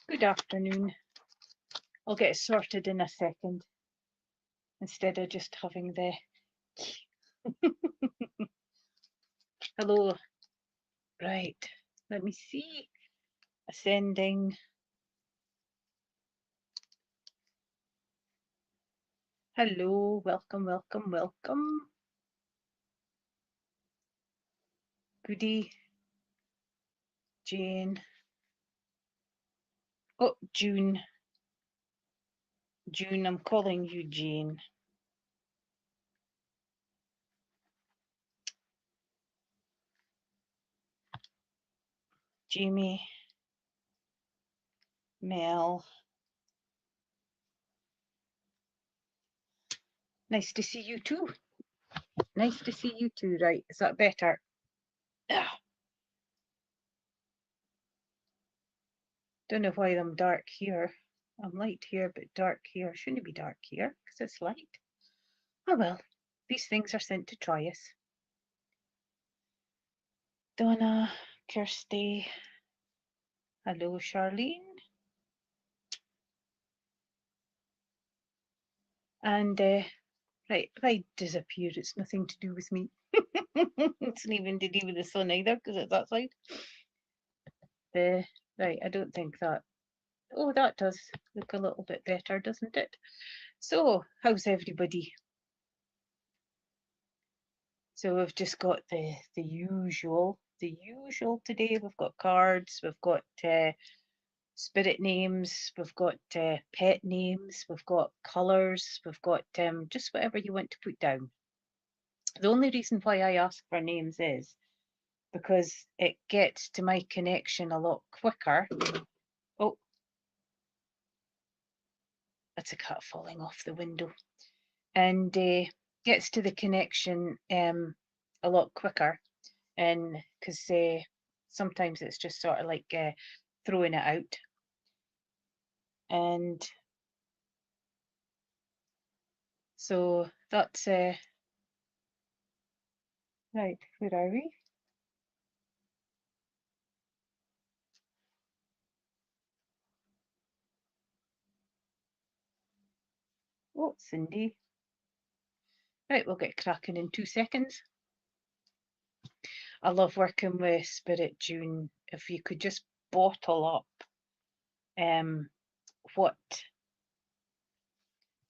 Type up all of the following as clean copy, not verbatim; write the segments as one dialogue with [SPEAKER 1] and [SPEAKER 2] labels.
[SPEAKER 1] Good afternoon. I'll get sorted in a second instead of just having the hello. Right, let me see. Ascending. Hello, welcome, welcome, welcome. Goody. Jane. Oh, June. June, I'm calling you Jane. Jamie. Mel. Nice to see you too. Nice to see you too. Right, is that better? Don't know why I'm dark here. I'm light here, but dark here. Shouldn't be dark here because it's light. Oh well, these things are sent to try us. Donna, Kirsty. Hello, Charlene. And right, if I disappear, it's nothing to do with me. It's not even to do with the sun either, because it's that side. Right, I don't think that. Oh, that does look a little bit better, doesn't it? So, how's everybody? So we've just got the usual. The usual today. We've got cards. We've got spirit names, we've got pet names, we've got colours, we've got just whatever you want to put down. The only reason why I ask for names is because it gets to my connection a lot quicker. Oh, that's a cat falling off the window. And gets to the connection a lot quicker. And because sometimes it's just sort of like throwing it out. And so that's right, where are we? Oh, Cindy. Right, we'll get cracking in 2 seconds. I love working with Spirit June. If you could just bottle up what,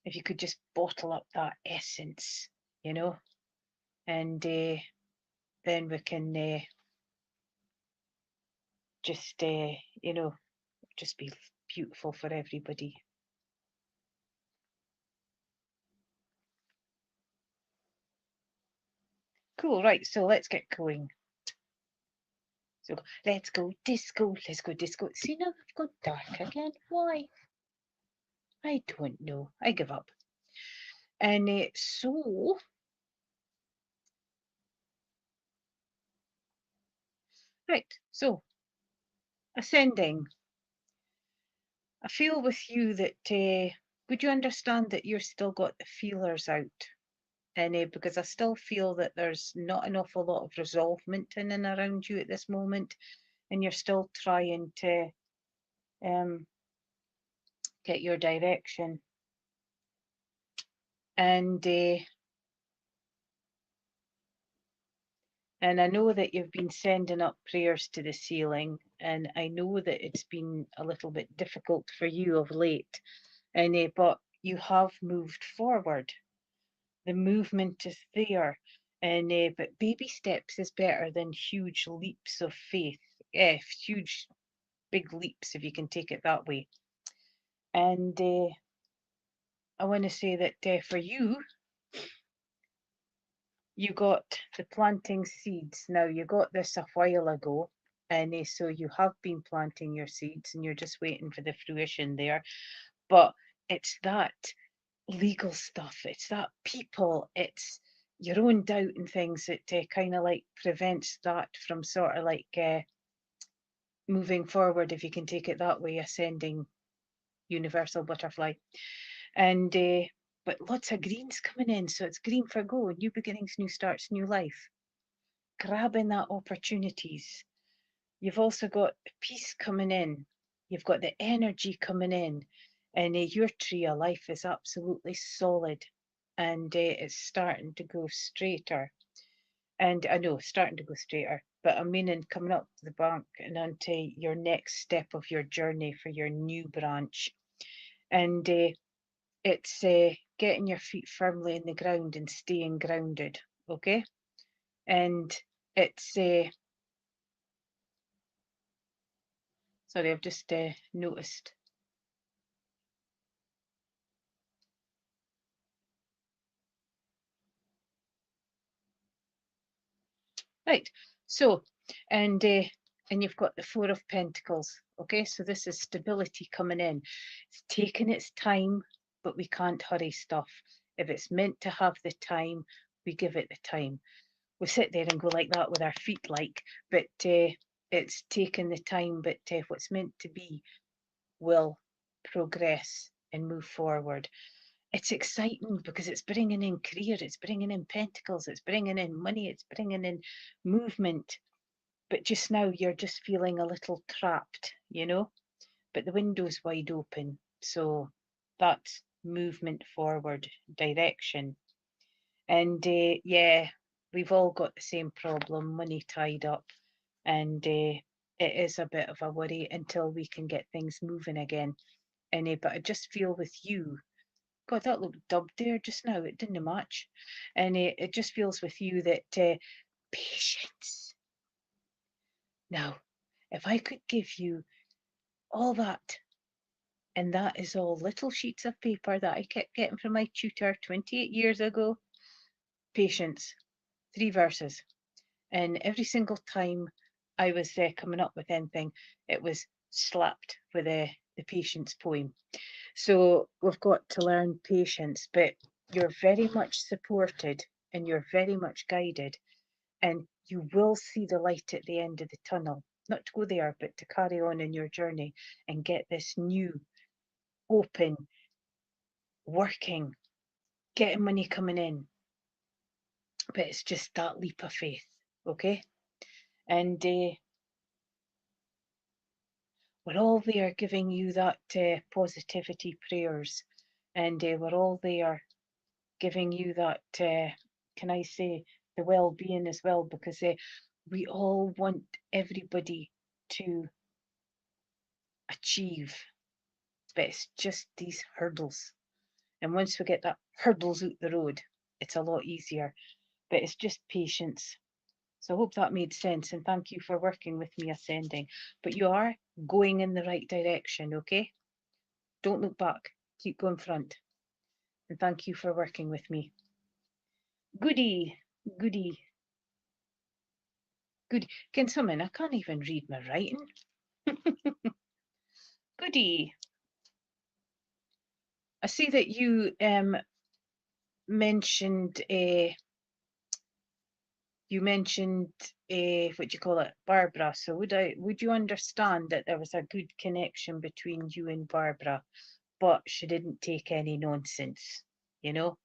[SPEAKER 1] if you could just bottle up that essence, you know, and then we can just, you know, just be beautiful for everybody. Cool, right, so let's get going. So let's go disco, let's go disco. See, now I've gone dark again. Why? I don't know. I give up. And so, right, so ascending. I feel with you that would you understand that you're still got the feelers out? And because I still feel that there's not an awful lot of resolvement in and around you at this moment, and you're still trying to get your direction. And I know that you've been sending up prayers to the ceiling, and I know that it's been a little bit difficult for you of late, and but you have moved forward. The movement is there, and but baby steps is better than huge leaps of faith. Huge, big leaps, if you can take it that way. And I want to say that for you, you got the planting seeds. Now, you got this a while ago, and so you have been planting your seeds, and you're just waiting for the fruition there. But it's that legal stuff, it's that people, it's your own doubt and things that kind of like prevents that from sort of like moving forward, if you can take it that way, ascending universal butterfly. And but lots of greens coming in, so it's green for go, new beginnings, new starts, new life, grabbing that opportunities. You've also got peace coming in, you've got the energy coming in, and your tree of life is absolutely solid, and it's starting to go straighter. And I know starting to go straighter, but I mean in coming up to the bank and onto your next step of your journey for your new branch. And it's getting your feet firmly in the ground and staying grounded, okay? And it's sorry, I've just noticed. Right, so and you've got the Four of Pentacles, okay? So this is stability coming in. It's taking its time, but we can't hurry stuff. If it's meant to have the time, we give it the time. We sit there and go like that with our feet, like, but it's taking the time, but what's meant to be will progress and move forward. It's exciting because it's bringing in career, it's bringing in pentacles, it's bringing in money, it's bringing in movement. But just now you're just feeling a little trapped, you know? But the window's wide open. So that's movement forward, direction. And yeah, we've all got the same problem, money tied up. And it is a bit of a worry until we can get things moving again. And but I just feel with you, God, that looked dubbed there just now. It didn't match. And it just feels with you that patience. Now, if I could give you all that, and that is all little sheets of paper that I kept getting from my tutor 28 years ago, patience, 3 verses. And every single time I was coming up with anything, it was slapped with the patience poem. So we've got to learn patience, but you're very much supported and you're very much guided, and you will see the light at the end of the tunnel. Not to go there, but to carry on in your journey and get this new, open, working, getting money coming in. But it's just that leap of faith, okay? And we're all there giving you that positivity prayers, and we're all there giving you that, can I say, the well-being as well, because we all want everybody to achieve, but it's just these hurdles. And once we get that hurdles out the road, it's a lot easier. But it's just patience. So I hope that made sense, and thank you for working with me ascending. But you are going in the right direction, okay? Don't look back. Keep going front. And thank you for working with me. Goody, goody, goody. Can someone? I can't even read my writing. Goody. I see that you mentioned what do you call it, Barbara. So would you understand that there was a good connection between you and Barbara, but she didn't take any nonsense, you know?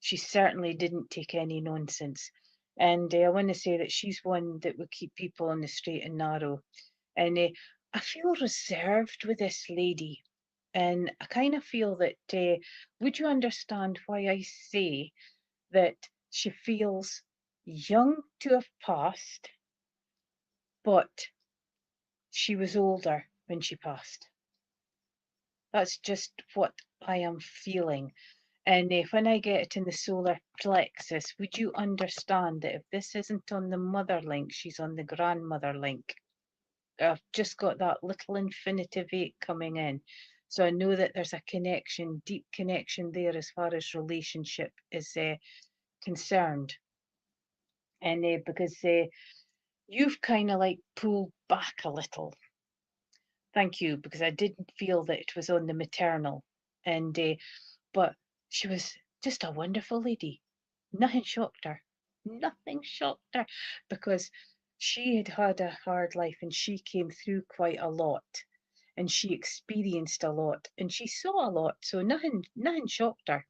[SPEAKER 1] She certainly didn't take any nonsense. And I want to say that she's one that would keep people on the straight and narrow. And I feel reserved with this lady. And I kind of feel that, would you understand why I say that she feels young to have passed, but she was older when she passed? That's just what I am feeling. And when I get it in the solar plexus, would you understand that if this isn't on the mother link, she's on the grandmother link? I've just got that little infinitive 8 coming in. So I know that there's a connection, deep connection there as far as relationship is concerned. And because you've kind of like pulled back a little. Thank you, because I didn't feel that it was on the maternal. And but she was just a wonderful lady. Nothing shocked her. Nothing shocked her, because she had had a hard life and she came through quite a lot, and she experienced a lot and she saw a lot. So nothing shocked her.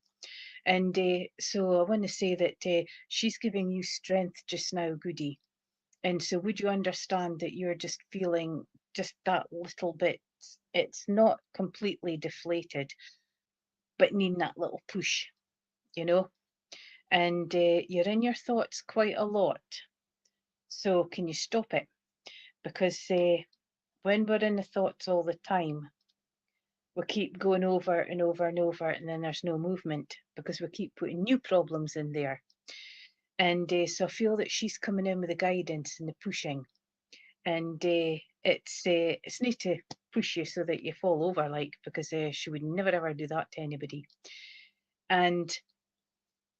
[SPEAKER 1] And so I want to say that she's giving you strength just now, Goody. And so would you understand that you're just feeling just that little bit it's not completely deflated, but needing that little push, you know. And you're in your thoughts quite a lot. So can you stop it? Because when we're in the thoughts all the time, we keep going over and over and over, and then there's no movement because we keep putting new problems in there. And so I feel that she's coming in with the guidance and the pushing, and it's need to push you so that you fall over, like, because she would never ever do that to anybody. And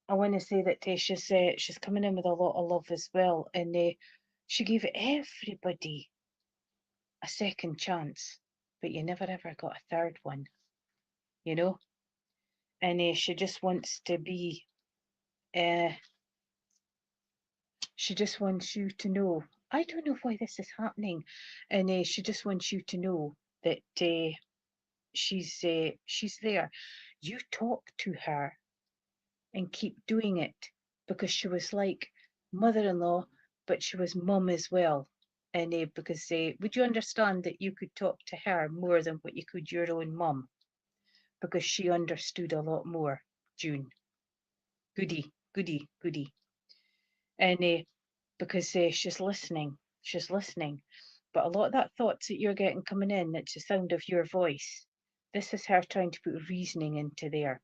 [SPEAKER 1] I want to say that she's coming in with a lot of love as well, and she gave everybody a second chance, but you never ever got a third one, you know. And she just wants to be. Uh, she just wants you to know. I don't know why this is happening, and she just wants you to know that she's there. You talk to her and keep doing it, because she was like mother-in-law, but she was mum as well. And because would you understand that you could talk to her more than what you could your own mum, because she understood a lot more. June, goody, goody, goody. And because she's listening. But a lot of that thoughts that you're getting coming in, it's the sound of your voice. This is her trying to put reasoning into there.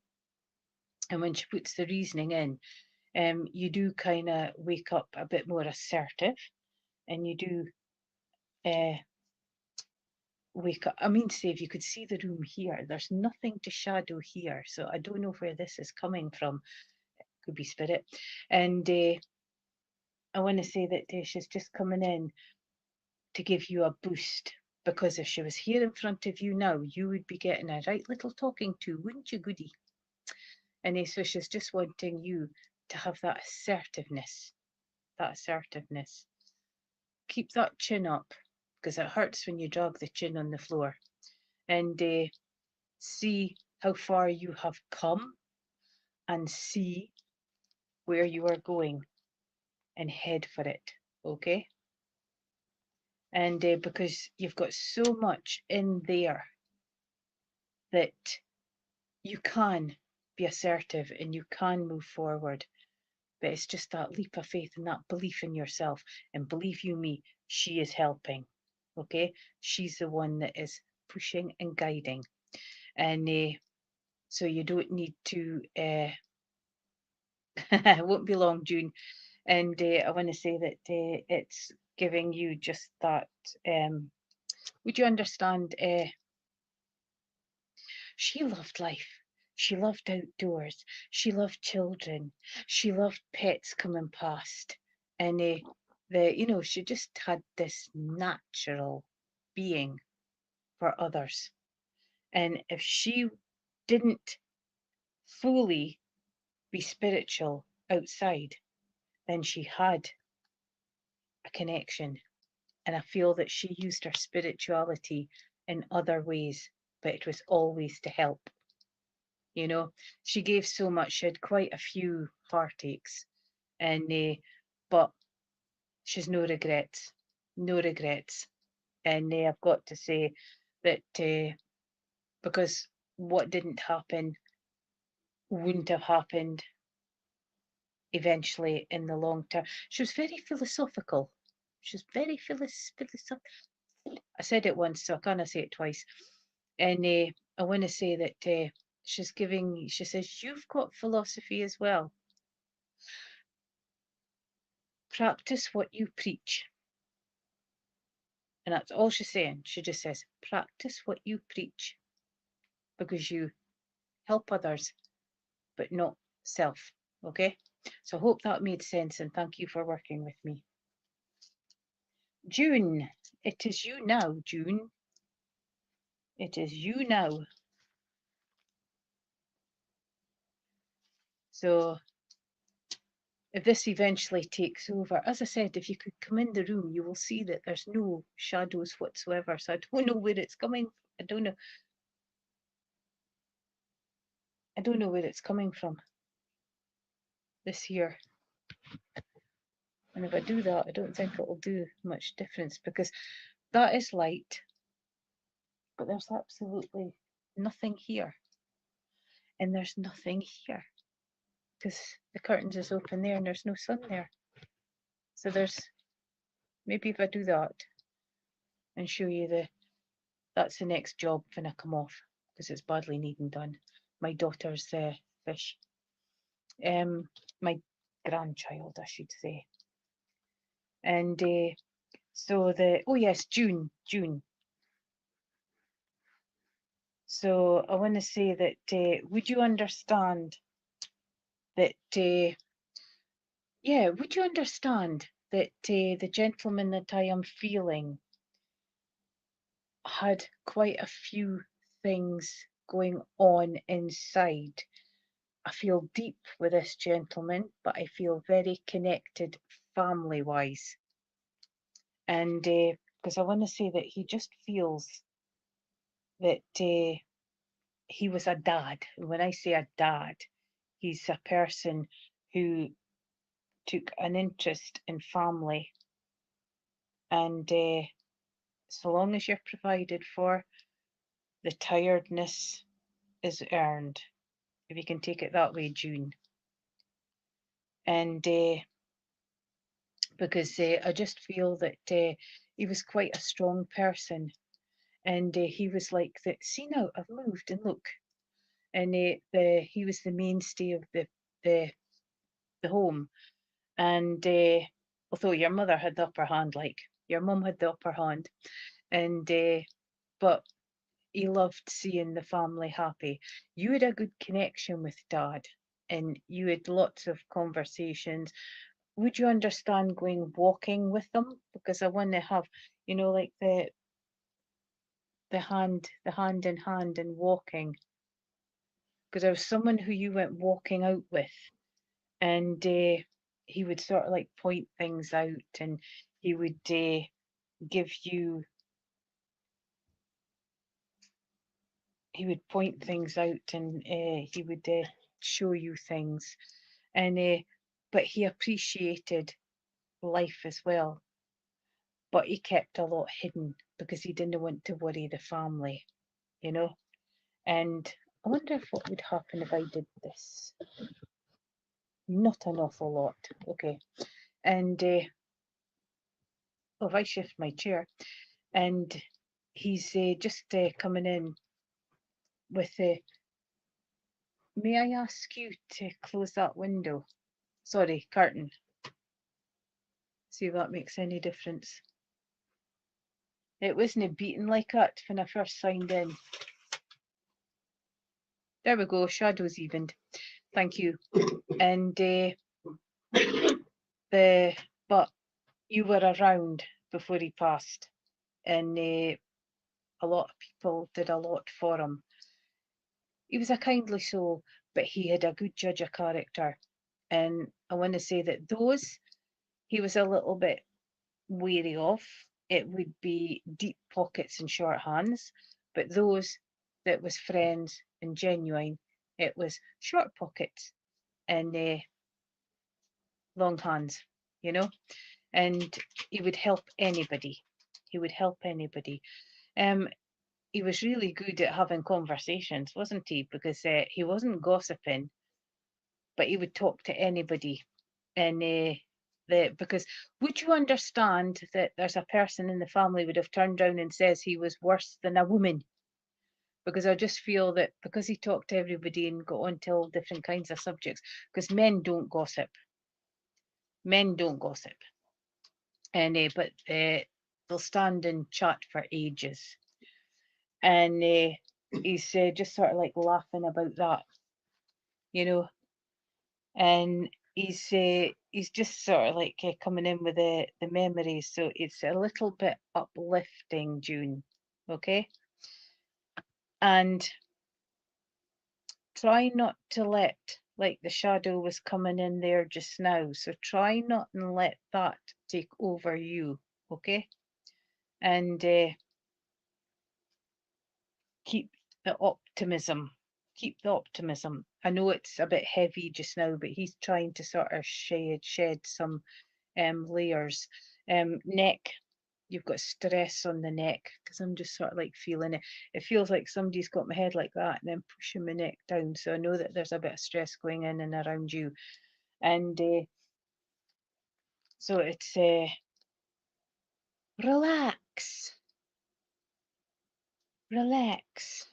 [SPEAKER 1] And when she puts the reasoning in, you do kind of wake up a bit more assertive, and you do wake up. I mean, say, if you could see the room here, there's nothing to shadow here. So I don't know where this is coming from. It could be spirit. And I want to say that she's just coming in to give you a boost. Because if she was here in front of you now, you would be getting a right little talking to, wouldn't you, goody? And so she's just wanting you to have that assertiveness. That assertiveness. Keep that chin up, because it hurts when you drag the chin on the floor. And see how far you have come, and see where you are going, and head for it. Okay? And because you've got so much in there that you can be assertive and you can move forward, but it's just that leap of faith and that belief in yourself. And believe you me, she is helping. Okay? She's the one that is pushing and guiding. And so you don't need to it won't be long, June. And I want to say that it's giving you just that. Would you understand? She loved life. She loved outdoors. She loved children. She loved pets coming past. And she just had this natural being for others. And if she didn't fully be spiritual outside, then she had a connection. And I feel that she used her spirituality in other ways, but it was always to help. You know, she gave so much. She had quite a few heartaches, and but she's no regrets, no regrets. And I've got to say that because what didn't happen wouldn't have happened eventually in the long term. She was very philosophical. She was very philosophical. I said it once, so I can't say it twice. And I want to say that she says, you've got philosophy as well. Practice what you preach. And that's all she's saying. She just says, practice what you preach, because you help others, but not self. Okay? So I hope that made sense, and thank you for working with me. June, it is you now, June. It is you now. So if this eventually takes over, as I said, if you could come in the room, you will see that there's no shadows whatsoever. So I don't know where it's coming. I don't know. I don't know where it's coming from this year. And if I do that, I don't think it'll do much difference, because that is light. but there's absolutely nothing here, and there's nothing here because the curtains is open there and there's no sun there. So there's, maybe if I do that and show you that's the next job when I come off, because it's badly needing done. My daughter's fish, my grandchild, I should say. And so oh yes, June. So I want to say that would you understand that would you understand that the gentleman that I am feeling had quite a few things going on inside. I feel deep with this gentleman, but I feel very connected family wise. And because I want to say that he just feels that he was a dad. When I say a dad, he's a person who took an interest in family. And so long as you're provided for, the tiredness is earned, if you can take it that way, June. And because I just feel that he was quite a strong person, and he was like that. See now, I've moved and look, and he was the mainstay of the home. And although your mother had the upper hand, like your mum had the upper hand, and but he loved seeing the family happy. You had a good connection with Dad, and you had lots of conversations. Would you understand going walking with them? Because I want to have, like the hand in hand and walking. Because there was someone who you went walking out with, and he would sort of like point things out, and he would give you, he would point things out, and he would show you things, and but he appreciated life as well, but he kept a lot hidden because he didn't want to worry the family, you know. And I wonder if what would happen if I did this. Not an awful lot. Okay. And if I shift my chair, and he's just coming in with may I ask you to close that window? Sorry, curtain. See if that makes any difference. It wasn't beaten like that when I first signed in. There we go, shadows evened. Thank you. And but you were around before he passed, and a lot of people did a lot for him. He was a kindly soul, but he had a good judge of character. And I want to say that those he was a little bit wary of. It would be deep pockets and short hands, but those that was friends and genuine, it was short pockets and long hands, and he would help anybody. He would help anybody. He was really good at having conversations, wasn't he? Because he wasn't gossiping, but he would talk to anybody. And because would you understand that there's a person in the family would have turned around and says he was worse than a woman? Because I just feel that because he talked to everybody and got on to all different kinds of subjects, because men don't gossip. Men don't gossip. And but they'll stand and chat for ages. And he's just sort of like laughing about that, and he's just sort of like coming in with the memories, so it's a little bit uplifting, June. Okay. And try not to let, like the shadow was coming in there just now, so try not and let that take over you. Okay. And keep the optimism. Keep the optimism. I know it's a bit heavy just now, but he's trying to sort of shed some layers. Neck, you've got stress on the neck, because I'm just sort of like feeling it. It feels like somebody's got my head like that and then pushing my neck down. So I know that there's a bit of stress going in and around you. And so it's relax, relax.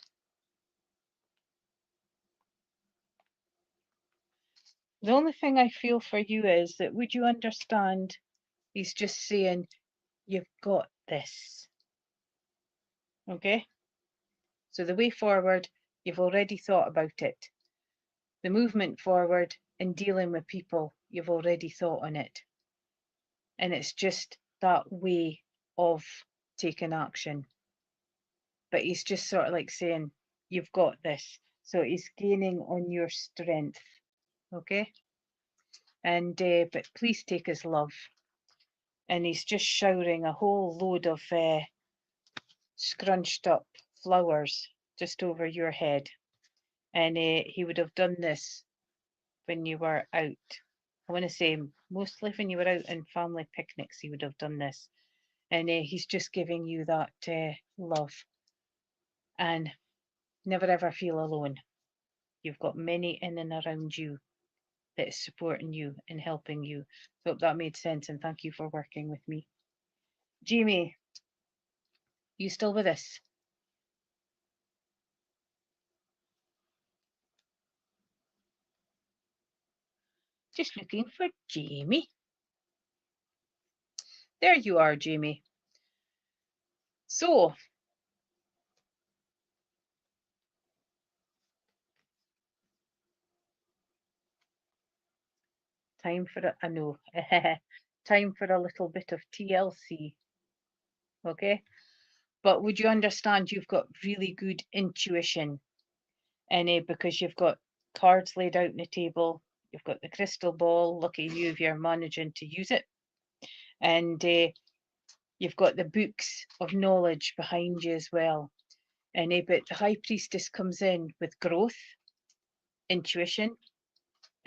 [SPEAKER 1] The only thing I feel for you is that, would you understand? He's just saying, you've got this. Okay? So the way forward, you've already thought about it. The movement forward in dealing with people, you've already thought on it. And it's just that way of taking action. But he's just sort of like saying, you've got this. So he's gaining on your strength. Okay? And but please take his love. And he's just showering a whole load of scrunched up flowers just over your head. And he would have done this when you were out. I want to say mostly when you were out on family picnics, he would have done this. And he's just giving you that love. And never ever feel alone. You've got many in and around you that is supporting you and helping you. So hope that made sense, and thank you for working with me. Jamie, you still with us? Just looking for Jamie. There you are, Jamie. So, time for I know, time for a little bit of TLC, okay? But would you understand you've got really good intuition, and because you've got cards laid out on the table, you've got the crystal ball, lucky you if you're managing to use it, and you've got the books of knowledge behind you as well. And but the High Priestess comes in with growth, intuition,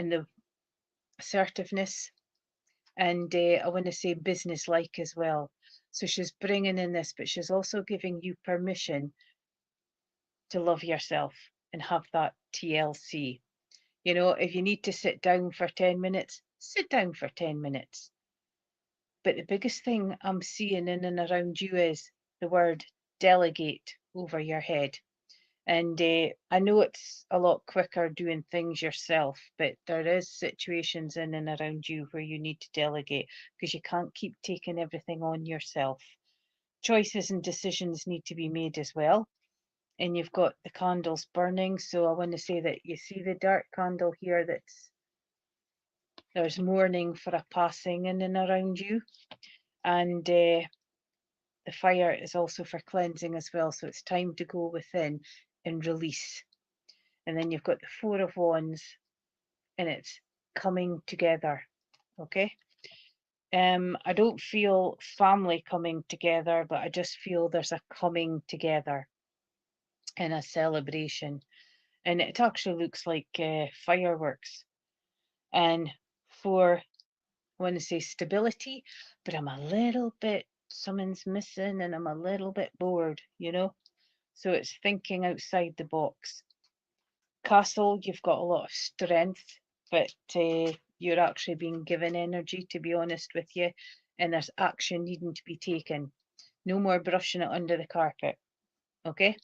[SPEAKER 1] and the assertiveness, and I want to say business-like as well. So she's bringing in this, but she's also giving you permission to love yourself and have that TLC. You know, if you need to sit down for 10 minutes, sit down for 10 minutes. But the biggest thing I'm seeing in and around you is the word delegate over your head. And I know it's a lot quicker doing things yourself, but there is situations in and around you where you need to delegate, because you can't keep taking everything on yourself. Choices and decisions need to be made as well. And you've got the candles burning. So I want to say that you see the dark candle here, there's mourning for a passing in and around you. And the fire is also for cleansing as well. So it's time to go within and release. And then you've got the Four of Wands, and it's coming together. Okay. I don't feel family coming together, but I just feel there's a coming together and a celebration. And it actually looks like fireworks. And for, I want to say stability, but I'm a little bit, someone's missing and I'm a little bit bored, you know? So it's thinking outside the box. Castle, you've got a lot of strength, but you're actually being given energy, to be honest with you, and there's action needing to be taken. No more brushing it under the carpet, okay?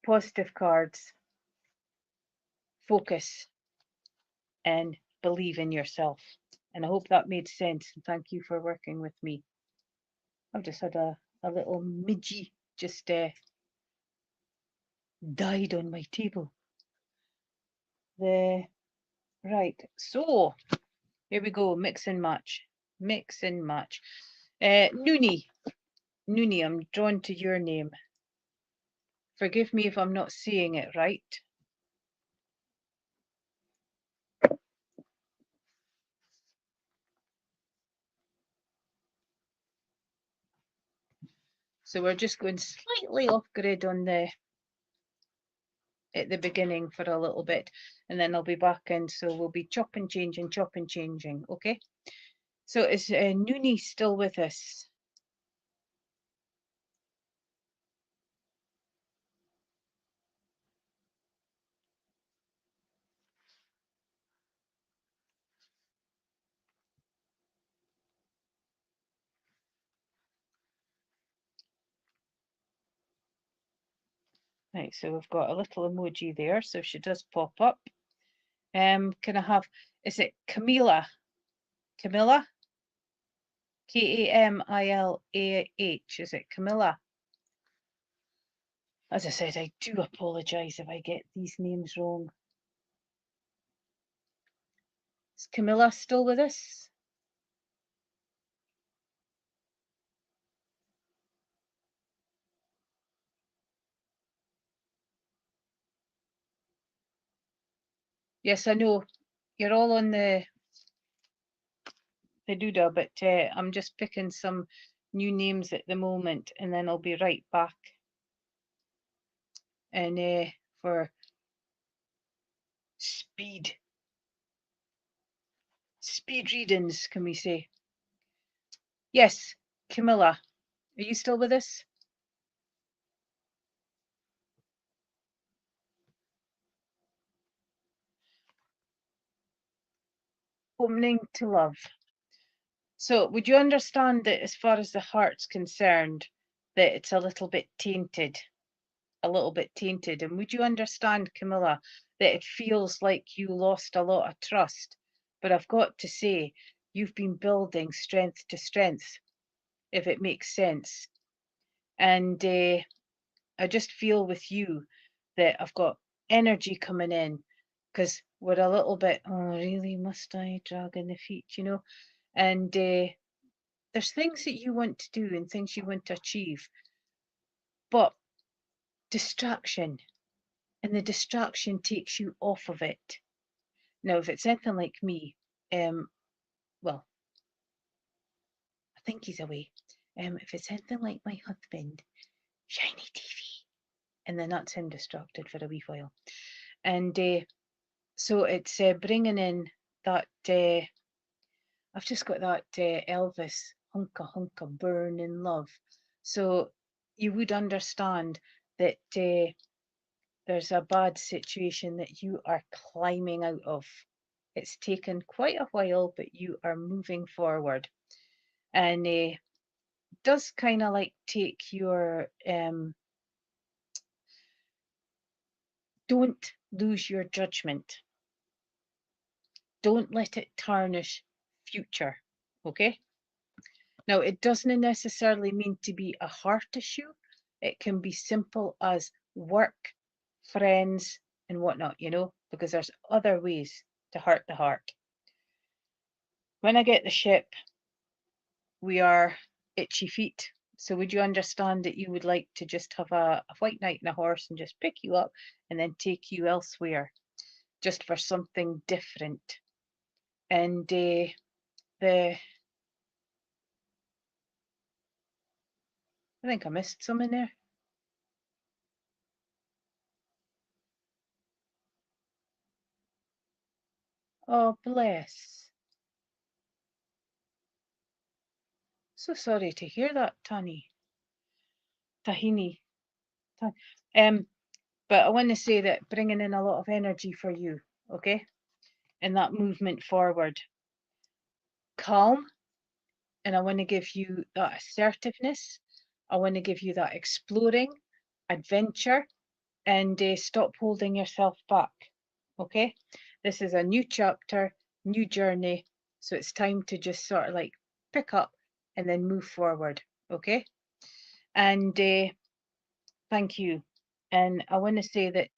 [SPEAKER 1] Positive cards, focus, and believe in yourself. And I hope that made sense, and thank you for working with me. I've just had a little midgie just died on my table. Right, so here we go, mix and match. Mix and match. Noonie, I'm drawn to your name. Forgive me if I'm not saying it right. So we're just going slightly off grid on at the beginning for a little bit, and then I'll be back in. So we'll be chopping, changing, okay? So is Noonie still with us? Right, so we've got a little emoji there, so she does pop up. Can I have, is it Camila? Camilla? Kamilah, is it Camilla? As I said, I do apologise if I get these names wrong. Is Camilla still with us? Yes, I know. You're all on the doodah, but I'm just picking some new names at the moment, and then I'll be right back. And for speed readings, can we say? Yes, Camilla, are you still with us? Opening to love. So would you understand that as far as the heart's concerned, that it's a little bit tainted? A little bit tainted. And would you understand, Camilla, that it feels like you lost a lot of trust? But I've got to say, you've been building strength to strength, if it makes sense. And I just feel with you that I've got energy coming in, because we're a little bit, oh, really, must I drag in the feet, you know? And there's things that you want to do and things you want to achieve, but distraction, and the distraction takes you off of it. Now, if it's anything like me, well, I think he's away. If it's anything like my husband, shiny TV, and then that's him distracted for a wee while. And so it's bringing in that, I've just got that Elvis hunka hunka burning love. So you would understand that there's a bad situation that you are climbing out of. It's taken quite a while, but you are moving forward. And does kind of like take your, don't lose your judgment. Don't let it tarnish future, okay? Now, it doesn't necessarily mean to be a heart issue. It can be simple as work, friends, and whatnot, you know, because there's other ways to hurt the heart. When I get the ship, we are itchy feet. So would you understand that you would like to just have a white knight and a horse and just pick you up and then take you elsewhere, just for something different? And I think I missed some in there. Oh, bless. So sorry to hear that, Tahini. But I want to say that bringing in a lot of energy for you, okay? And that movement forward. Calm, and I want to give you that assertiveness. I want to give you that exploring, adventure, and stop holding yourself back, okay? This is a new chapter, new journey, so it's time to just sort of like pick up and then move forward, okay? And thank you. And I want to say that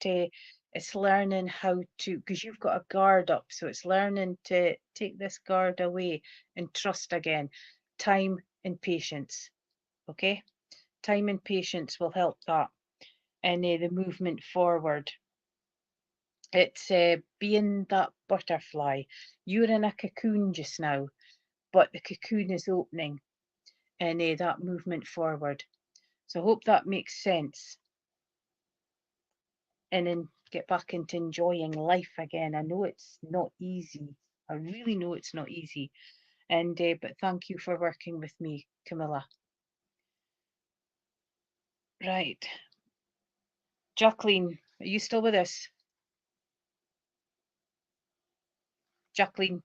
[SPEAKER 1] it's learning how to, because you've got a guard up, so it's learning to take this guard away and trust again. Time and patience, okay? Time and patience will help that, and the movement forward. It's being that butterfly. You're in a cocoon just now, but the cocoon is opening, and that movement forward. So I hope that makes sense. And then get back into enjoying life again. I know it's not easy. I really know it's not easy. And but thank you for working with me, Camilla. Right. Jacqueline, are you still with us? Jacqueline.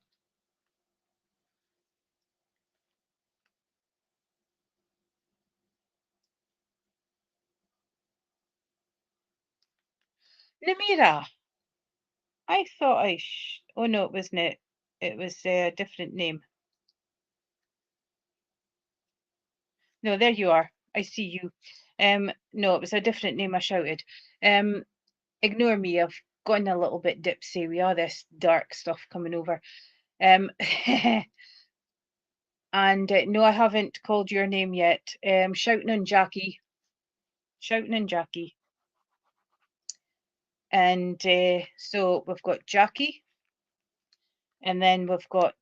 [SPEAKER 1] Namira. I thought oh no, it wasn't it. It was a different name. No, there you are. I see you. No, it was a different name I shouted. Ignore me. I've gotten a little bit dipsy. We are this dark stuff coming over. And no, I haven't called your name yet. Shouting on Jackie. Shouting on Jackie. And so we've got Jackie. And then we've got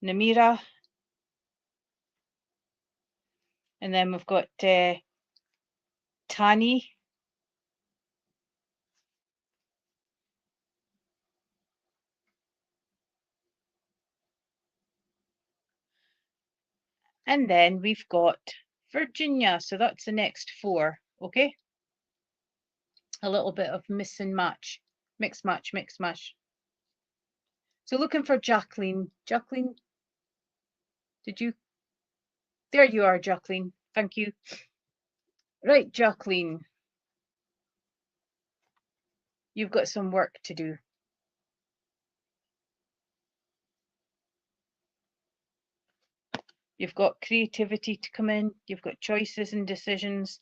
[SPEAKER 1] Namira. And then we've got Tani. And then we've got Virginia. So that's the next 4. Okay. A little bit of miss and match. Mix, match, mix, mash. So looking for Jacqueline. Jacqueline, did you? There you are, Jacqueline. Thank you. Right, Jacqueline. You've got some work to do. You've got creativity to come in. You've got choices and decisions.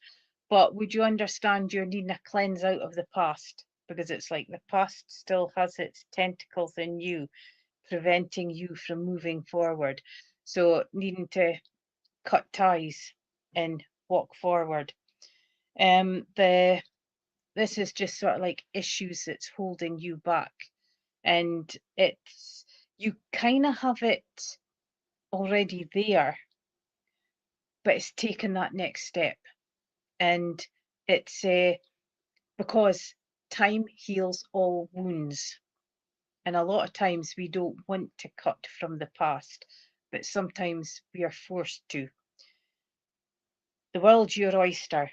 [SPEAKER 1] But would you understand you're needing a cleanse out of the past? Because it's like the past still has its tentacles in you, preventing you from moving forward. So needing to cut ties and walk forward. This is just sort of like issues that's holding you back. And it's, you kind of have it already there, but it's taken that next step. And it's because time heals all wounds. And a lot of times we don't want to cut from the past, but sometimes we are forced to. The world's your oyster.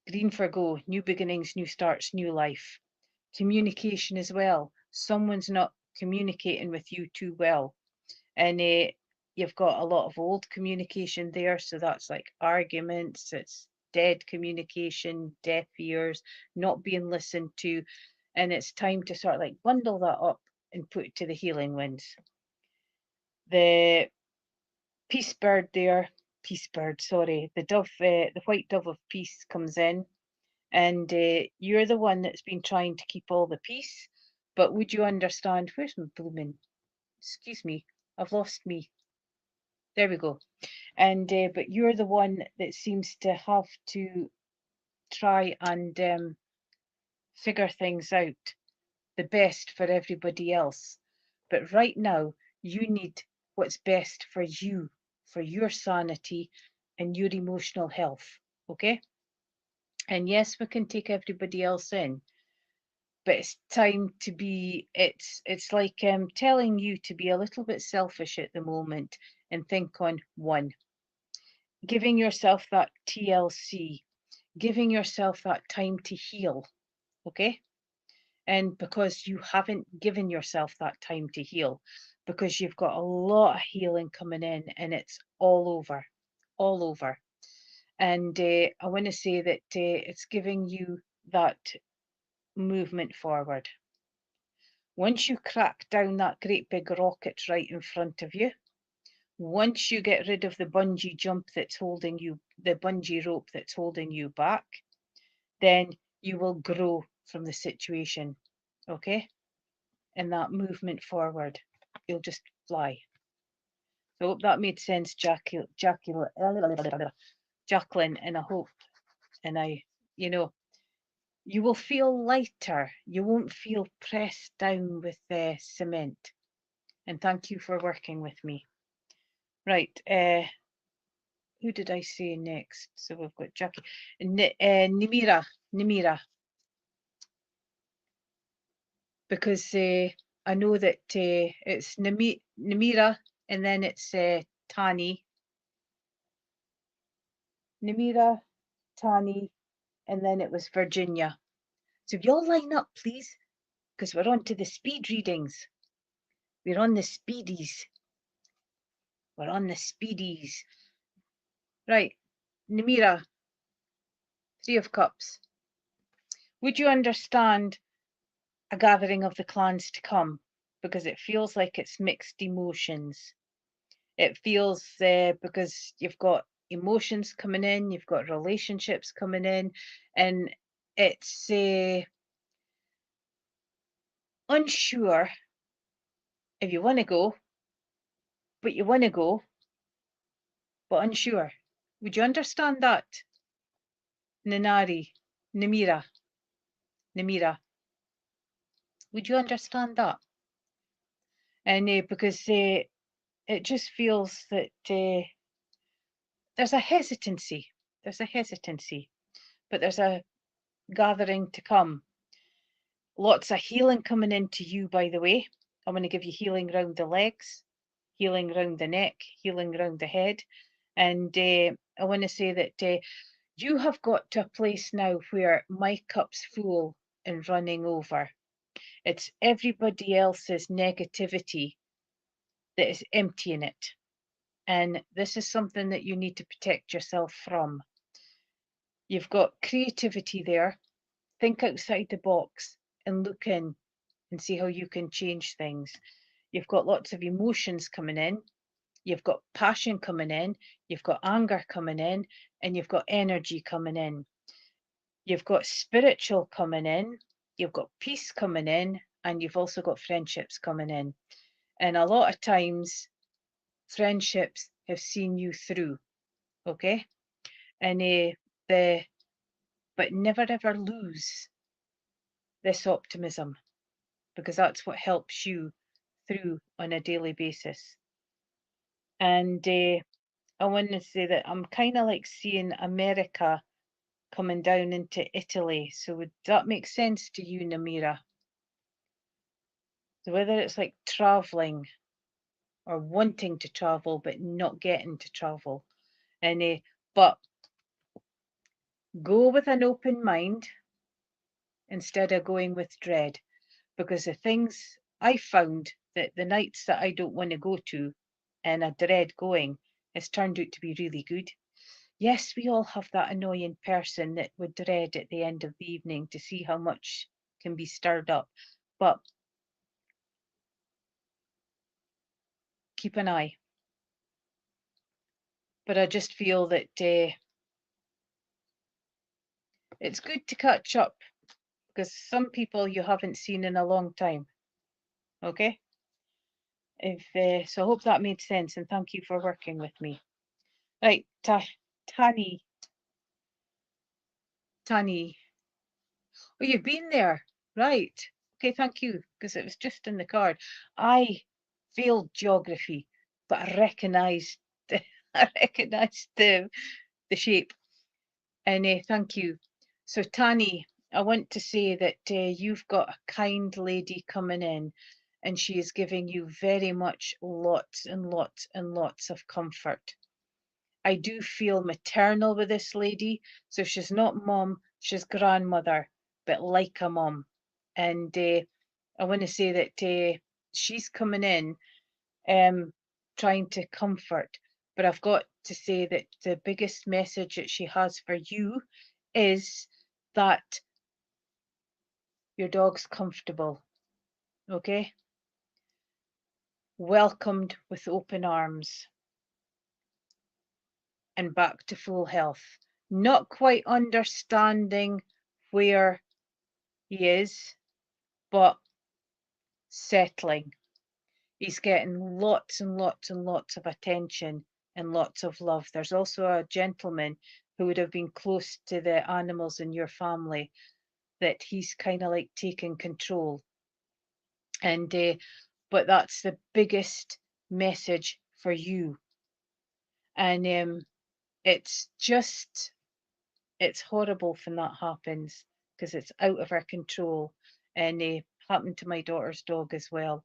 [SPEAKER 1] Green for go, new beginnings, new starts, new life. Communication as well. Someone's not communicating with you too well. And you've got a lot of old communication there. So that's like arguments, it's dead communication, deaf ears, not being listened to. And it's time to sort of like bundle that up and put it to the healing winds. The peace bird there, peace bird, sorry, the dove, the white dove of peace comes in. And you're the one that's been trying to keep all the peace. But would you understand? Where's my blooming? Excuse me, I've lost me. There we go. And but you're the one that seems to have to try and figure things out the best for everybody else. But right now, you need what's best for you, for your sanity and your emotional health. Okay? And yes, we can take everybody else in, but it's time to be, it's like telling you to be a little bit selfish at the moment and think on one, giving yourself that TLC, giving yourself that time to heal. Okay. And because you haven't given yourself that time to heal, because you've got a lot of healing coming in and it's all over, all over. And I want to say that it's giving you that movement forward. Once you crack down that great big rocket right in front of you, once you get rid of the bungee jump that's holding you, the bungee rope that's holding you back, then you will grow from the situation. Okay? And that movement forward, you'll just fly. So I hope that made sense, Jacqueline, and I hope, and I, you know, you will feel lighter. You won't feel pressed down with the cement. And thank you for working with me. Right, who did I say next? So we've got Jackie, Nimira, because I know that it's Nimira and then it's Tani. Nimira, Tani, and then it was Virginia. So if you all line up, please, because we're on to the speed readings. We're on the speedies. We're on the speedies. Right, Nimira, 3 of Cups. Would you understand a gathering of the clans to come? Because it feels like it's mixed emotions. It feels because you've got emotions coming in, you've got relationships coming in, and it's unsure if you want to go, but you want to go, but unsure. Would you understand that? Ninari, Namira, Namira. Would you understand that? And because it just feels that there's a hesitancy. There's a hesitancy, but there's a gathering to come. Lots of healing coming into you, by the way. I'm going to give you healing around the legs, healing around the neck, healing around the head. And I want to say that you have got to a place now where my cup's full and running over. It's everybody else's negativity that is emptying it. And this is something that you need to protect yourself from. You've got creativity there. Think outside the box and look in and see how you can change things. You've got lots of emotions coming in. You've got passion coming in. You've got anger coming in. And you've got energy coming in. You've got spiritual coming in. You've got peace coming in. And you've also got friendships coming in. And a lot of times, friendships have seen you through. Okay? And but never ever lose this optimism, because that's what helps you through on a daily basis. And I want to say that I'm kind of like seeing America coming down into Italy. So would that make sense to you, Namira? So whether it's like traveling or wanting to travel but not getting to travel, and but go with an open mind instead of going with dread, because the things I found that the nights that I don't want to go to and I dread going has turned out to be really good. Yes, we all have that annoying person that would dread at the end of the evening to see how much can be stirred up, but keep an eye. But I just feel that it's good to catch up, because some people you haven't seen in a long time. Okay? So I hope that made sense, and thank you for working with me. Right, Tani. Oh, you've been there. Right. Okay, thank you, because it was just in the card. I failed geography, but I recognised I recognised the shape. And thank you. So Tani, I want to say that you've got a kind lady coming in, and she is giving you very much lots and lots and lots of comfort. I do feel maternal with this lady. So she's not mom, she's grandmother, but like a mom. And I want to say that she's coming in trying to comfort. But I've got to say that the biggest message that she has for you is that your dog's comfortable. Okay? Welcomed with open arms and back to full health. Not quite understanding where he is, but settling. He's getting lots and lots and lots of attention and lots of love. There's also a gentleman who would have been close to the animals in your family that he's kind of like taking control. And but that's the biggest message for you. And it's horrible when that happens, because it's out of our control. And happened to my daughter's dog as well.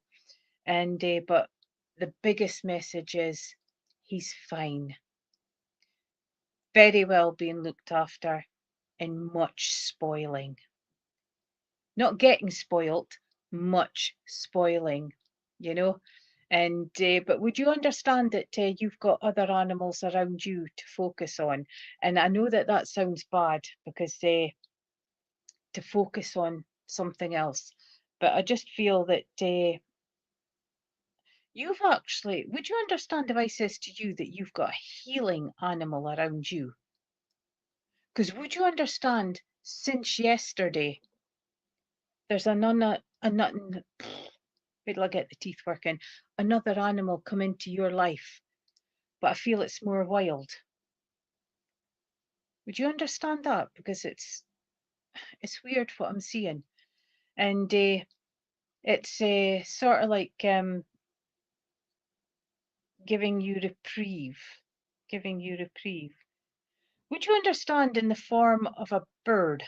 [SPEAKER 1] And but the biggest message is he's fine, very well being looked after, and much spoiling. Not getting spoilt, much spoiling, you know. And but would you understand that you've got other animals around you to focus on? And I know that that sounds bad, because to focus on something else. But I just feel that you've actually, would you understand if I says to you that you've got a healing animal around you? Because would you understand, since yesterday, there's another, wait till I get the teeth working, another animal come into your life, but I feel it's more wild. Would you understand that? Because it's weird what I'm seeing. And it's sort of like giving you reprieve, giving you reprieve. Would you understand, in the form of a bird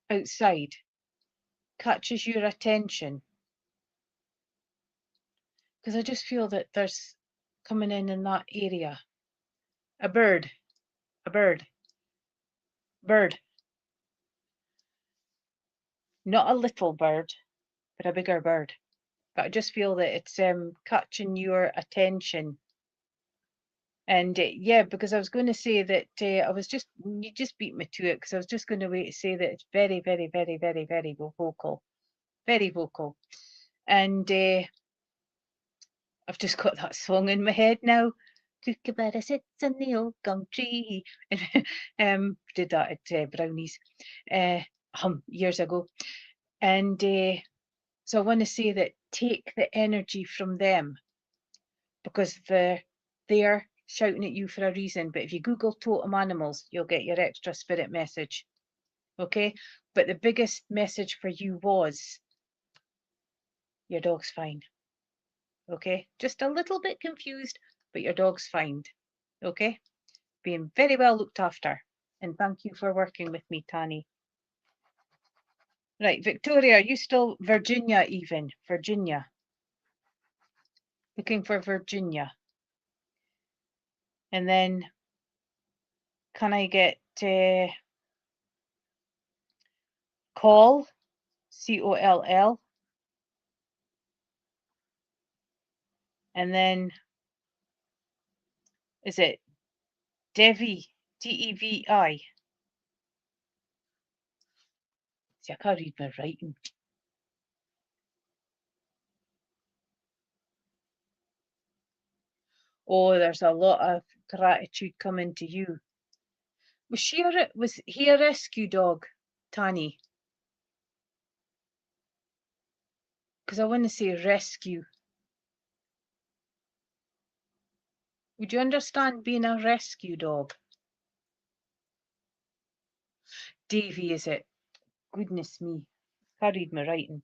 [SPEAKER 1] outside catches your attention? Because I just feel that there's coming in that area. A bird, a bird, bird. Not a little bird, but a bigger bird. But I just feel that it's catching your attention. And yeah, because I was going to say that you just beat me to it, because I was just going to wait to say that it's very, very, very, very, very vocal. Very vocal. And I've just got that song in my head now. Kookaburra sits on the old gum tree. Did that at Brownies years ago. And so I want to say that take the energy from them, because they're shouting at you for a reason. But if you Google totem animals, you'll get your extra spirit message. Okay? But the biggest message for you was, your dog's fine. Okay? Just a little bit confused, but your dog's fine. Okay? Being very well looked after. And thank you for working with me, Tani. Right, Victoria, are you still Virginia even? Virginia. Looking for Virginia. And then can I get Call? Coll. And then is it Devi? Devi? See, I can't read my writing. Oh, there's a lot of gratitude coming to you. Was he a rescue dog, Tani? Because I want to say rescue. Would you understand being a rescue dog? Davy, is it? Goodness me. Can't read my writing.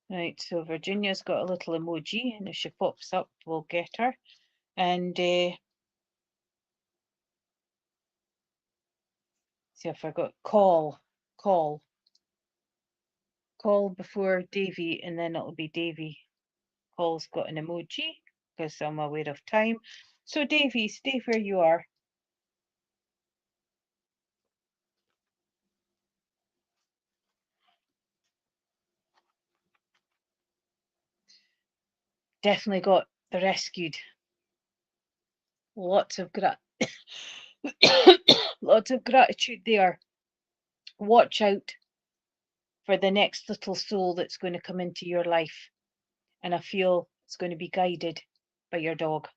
[SPEAKER 1] Right, so Virginia's got a little emoji, and if she pops up, we'll get her. And see, I forgot. Call before Davy, and then it'll be Davy. Call's got an emoji because I'm aware of time. So Davy, stay where you are. Definitely got the rescued. Lots of lots of gratitude there. Watch out for the next little soul that's going to come into your life, and I feel it's going to be guided by your dog.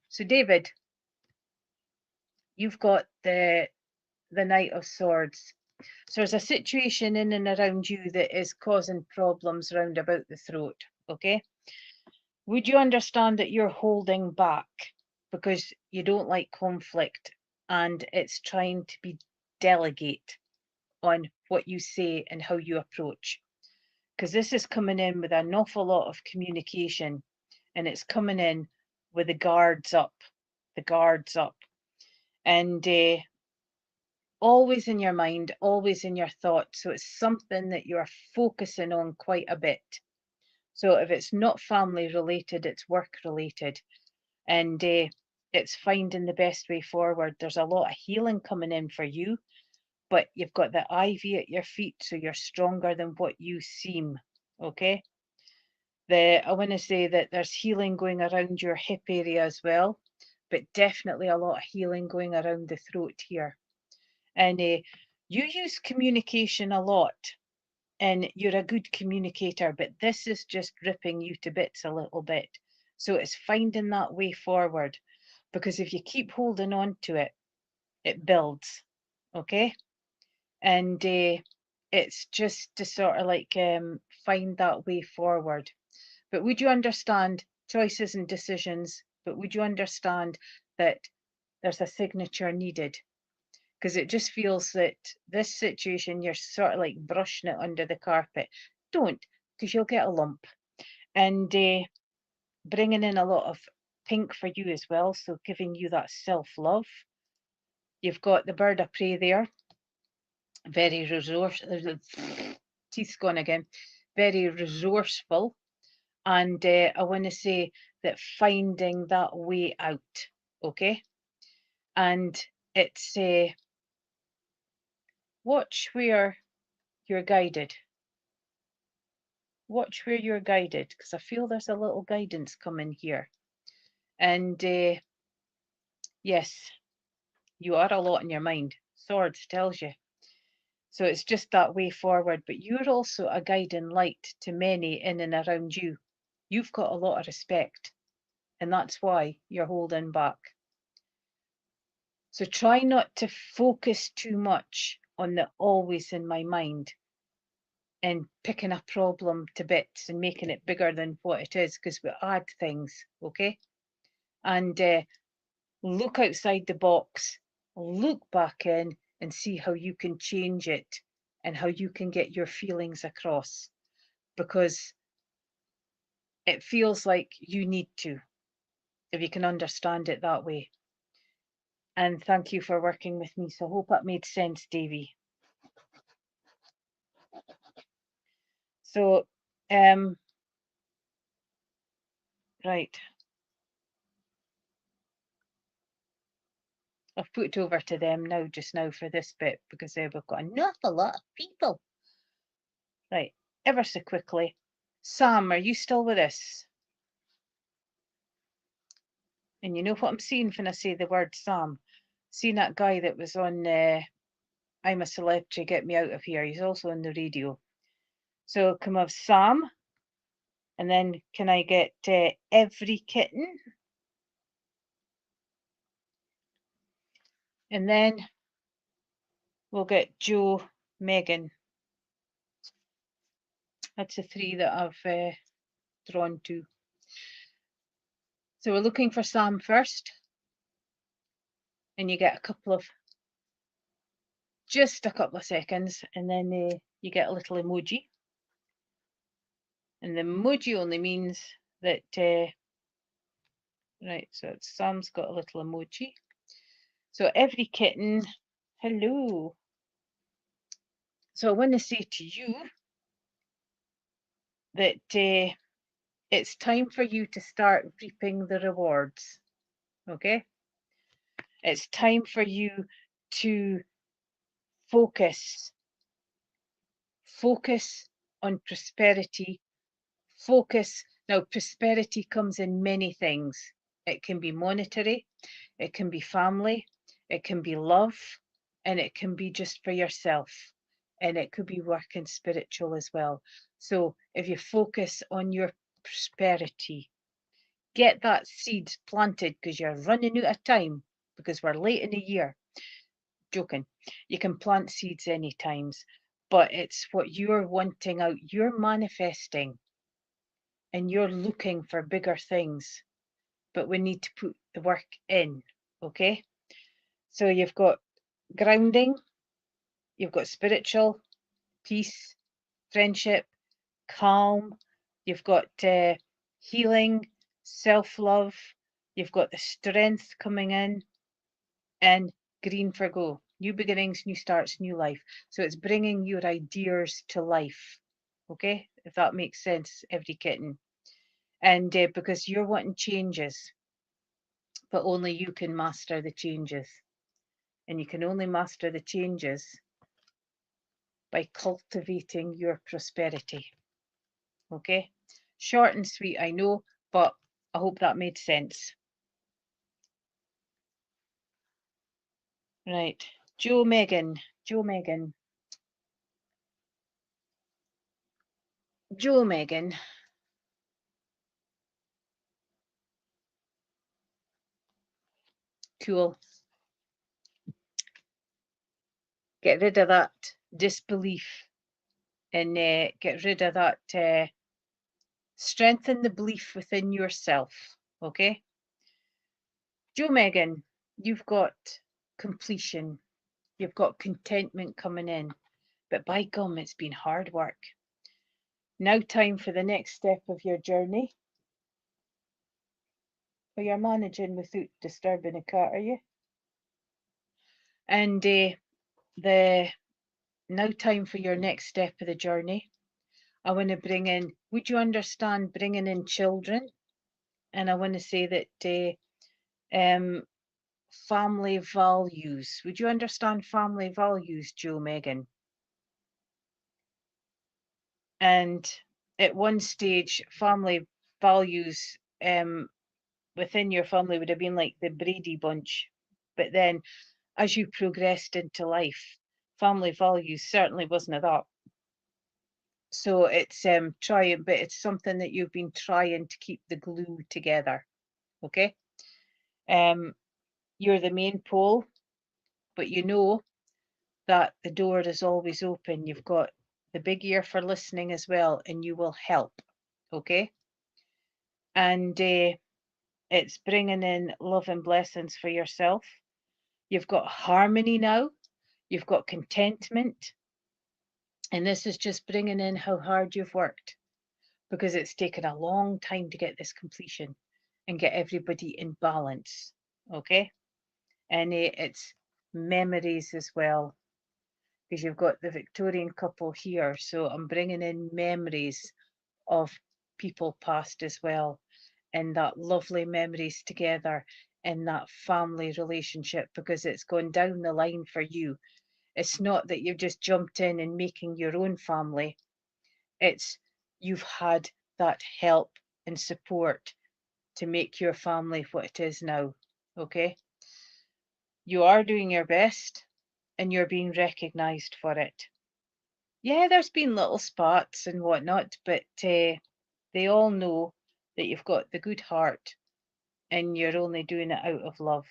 [SPEAKER 1] So David, you've got the Knight of Swords. So there's a situation in and around you that is causing problems round about the throat. Okay, would you understand that you're holding back because you don't like conflict, and it's trying to be delegate on what you say and how you approach? Because this is coming in with an awful lot of communication, and it's coming in with the guards up, and always in your mind, always in your thoughts. So it's something that you're focusing on quite a bit. So if it's not family related, it's work related, and it's finding the best way forward. There's a lot of healing coming in for you, but you've got the ivy at your feet, so you're stronger than what you seem. Okay, I want to say that there's healing going around your hip area as well, but definitely a lot of healing going around the throat here. And you use communication a lot, and you're a good communicator, but this is just ripping you to bits a little bit. So it's finding that way forward, because if you keep holding on to it, it builds. Okay. And it's just to sort of like find that way forward. But would you understand choices and decisions? But would you understand that there's a signature needed? Because it just feels that this situation, you're sort of like brushing it under the carpet. Don't, because you'll get a lump. And bringing in a lot of pink for you as well, so giving you that self-love. You've got the bird of prey there, very teeth's gone again, very resourceful. And I want to say that finding that way out, okay? And it's watch where you're guided. Watch where you're guided, because I feel there's a little guidance coming here. And yes, you are a lot in your mind. Swords tells you. So it's just that way forward. But you're also a guiding light to many in and around you. You've got a lot of respect, and that's why you're holding back. So try not to focus too much on the always in my mind and picking a problem to bits and making it bigger than what it is, because we add things, okay? And look outside the box, look back in and see how you can change it and how you can get your feelings across, because it feels like you need to, if you can understand it that way. And thank you for working with me. So I hope that made sense, Davy. So, right. I've put it over to them now, just now for this bit, because we've got an awful lot of people. Right, ever so quickly. Sam, are you still with us? And you know what I'm seeing when I say the word Sam? Seeing that guy that was on I'm a Celebrity, Get Me Out of Here. He's also on the radio. So can we have Sam? And then can I get Every Kitten? And then we'll get Joe, Megan. That's the three that I've drawn to. So we're looking for Sam first. And you get just a couple of seconds, and then you get a little emoji. And the emoji only means that, right, so Sam's got a little emoji. So Every Kitten, hello. So I want to say to you that it's time for you to start reaping the rewards, okay? It's time for you to focus on prosperity. Focus. Now, prosperity comes in many things. It can be monetary, it can be family, it can be love, and it can be just for yourself. And it could be working spiritual as well. So if you focus on your prosperity, get that seed planted, because you're running out of time, because we're late in the year. Joking. You can plant seeds any times, but it's what you're wanting out. You're manifesting and you're looking for bigger things, but we need to put the work in, okay? So you've got grounding, you've got spiritual, peace, friendship, calm, you've got healing, self-love, you've got the strength coming in, and green for go. New beginnings, new starts, new life. So it's bringing your ideas to life, okay? If that makes sense, Every Kitten. And because you're wanting changes, but only you can master the changes. And you can only master the changes by cultivating your prosperity. Okay? Short and sweet, I know, but I hope that made sense. Right. Joe Megan. Joe Megan. Joe Megan. Cool. Get rid of that disbelief and get rid of that. Strengthen the belief within yourself. Okay. Joe Megan, you've got completion. You've got contentment coming in. But by gum, it's been hard work. Now time for the next step of your journey. Well, you're managing without disturbing a cat, are you? And the now time for your next step of the journey. I want to bring in, would you understand bringing in children? And I want to say that family values. Would you understand family values, Joe Megan? And at one stage, family values within your family would have been like the Brady Bunch. But then as you progressed into life, family values certainly wasn't that. So it's trying, but it's something that you've been trying to keep the glue together. Okay. You're the main pole, but you know that the door is always open. You've got the big ear for listening as well, and you will help. Okay. And it's bringing in love and blessings for yourself. You've got harmony now. You've got contentment. And this is just bringing in how hard you've worked, because it's taken a long time to get this completion and get everybody in balance. Okay. And it's memories as well, because you've got the Victorian couple here. So I'm bringing in memories of people past as well, and that lovely memories together in that family relationship, because it's gone down the line for you. It's not that you've just jumped in and making your own family. It's you've had that help and support to make your family what it is now. Okay. You are doing your best and you're being recognized for it. Yeah, there's been little spots and whatnot, but they all know that you've got the good heart and you're only doing it out of love,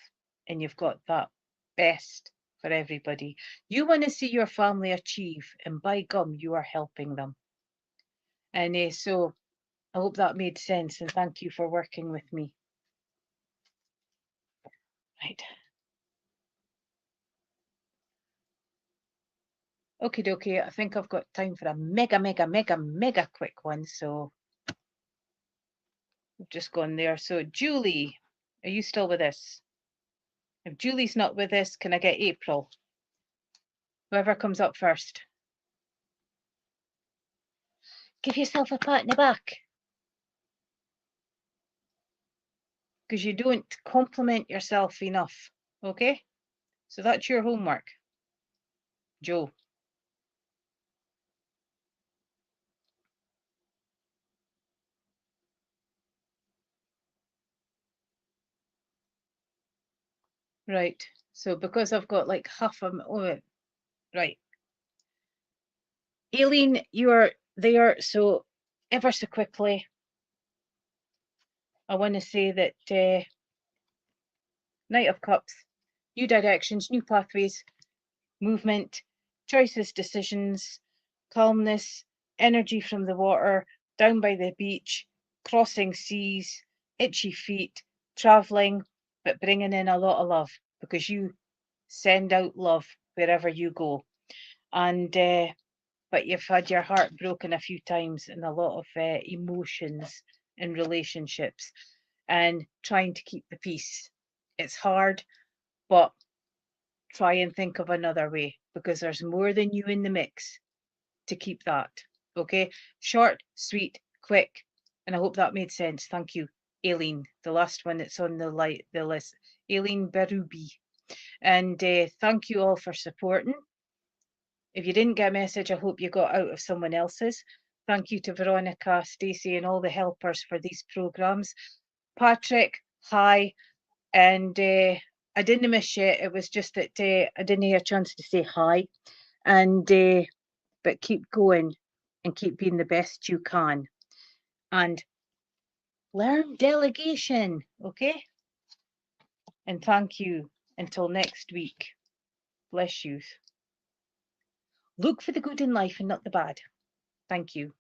[SPEAKER 1] and you've got that best for everybody. You want to see your family achieve, and by gum, you are helping them. And so I hope that made sense, and thank you for working with me. Right. Okie dokie, I think I've got time for a mega quick one. So we've just gone there. So Julie, are you still with us? If Julie's not with us, can I get April? Whoever comes up first. Give yourself a pat in the back, because you don't compliment yourself enough. Okay? So that's your homework. Joe. Right. So because I've got like half a right. Aileen, you're there. So ever so quickly, I want to say that Knight of Cups, new directions, new pathways, movement, choices, decisions, calmness, energy from the water, down by the beach, crossing seas, itchy feet, traveling, but bringing in a lot of love, because you send out love wherever you go. And but you've had your heart broken a few times, and a lot of emotions in relationships, and trying to keep the peace. It's hard, but try and think of another way, because there's more than you in the mix to keep that. Okay. Short, sweet, quick. And I hope that made sense. Thank you, Aileen, the last one that's on the list. Aileen Berubi. And thank you all for supporting. If you didn't get a message, I hope you got out of someone else's. Thank you to Veronica, Stacey, and all the helpers for these programs. Patrick, hi. And I didn't miss you. It was just that I didn't get a chance to say hi. And but keep going and keep being the best you can. And learn delegation, okay? And thank you. Until next week. Bless you. Look for the good in life and not the bad. Thank you.